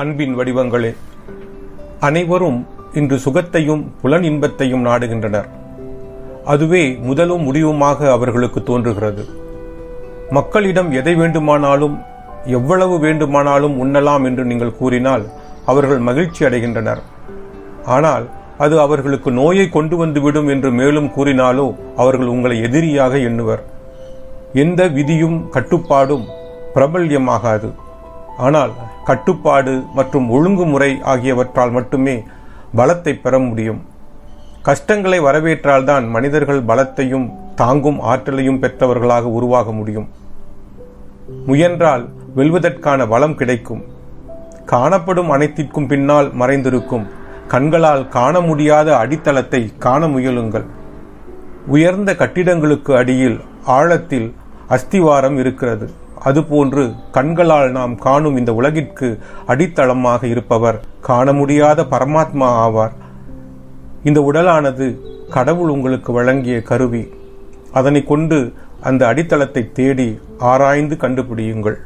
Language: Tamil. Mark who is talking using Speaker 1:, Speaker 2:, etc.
Speaker 1: அன்பின் வடிவங்களே, அனைவரும் இன்று சுகத்தையும் புலன் இன்பத்தையும் நாடுகின்றனர். அதுவே முதலும் முடிவுமாக அவர்களுக்கு தோன்றுகிறது. மக்களிடம் எதை வேண்டுமானாலும் எவ்வளவு வேண்டுமானாலும் உண்ணலாம் என்று நீங்கள் கூறினால் அவர்கள் மகிழ்ச்சி அடைகின்றனர். ஆனால் அது அவர்களுக்கு நோயை கொண்டு வந்துவிடும் என்று மேலும் கூறினாலோ அவர்கள் உங்களை எதிரியாக எண்ணுவர். எந்த விதியும் கட்டுப்பாடும் பிரபல்யமாகாது. ஆனால் கட்டுப்பாடு மற்றும் ஒழுங்குமுறை ஆகியவற்றால் மட்டுமே பலத்தை பெற முடியும். கஷ்டங்களை வரவேற்றால்தான் மனிதர்கள் பலத்தையும் தாங்கும் ஆற்றலையும் பெற்றவர்களாக உருவாக முடியும். முயன்றால் வெல்வதற்கான பலம் கிடைக்கும். காணப்படும் அனைத்திற்கும் பின்னால் மறைந்திருக்கும் கண்களால் காண முடியாத அடித்தளத்தை காண முயலுங்கள். உயர்ந்த கட்டிடங்களுக்கு அடியில் ஆழத்தில் அஸ்திவாரம் இருக்கிறது. அதுபோன்று கண்களால் நாம் காணும் இந்த உலகிற்கு அடித்தளமாக இருப்பவர் காண முடியாத பரமாத்மா ஆவார். இந்த உடலானது கடவுள் உங்களுக்கு வழங்கிய கருவி. அதனை கொண்டு அந்த அடித்தளத்தை தேடி ஆராய்ந்து கண்டுபிடியுங்கள்.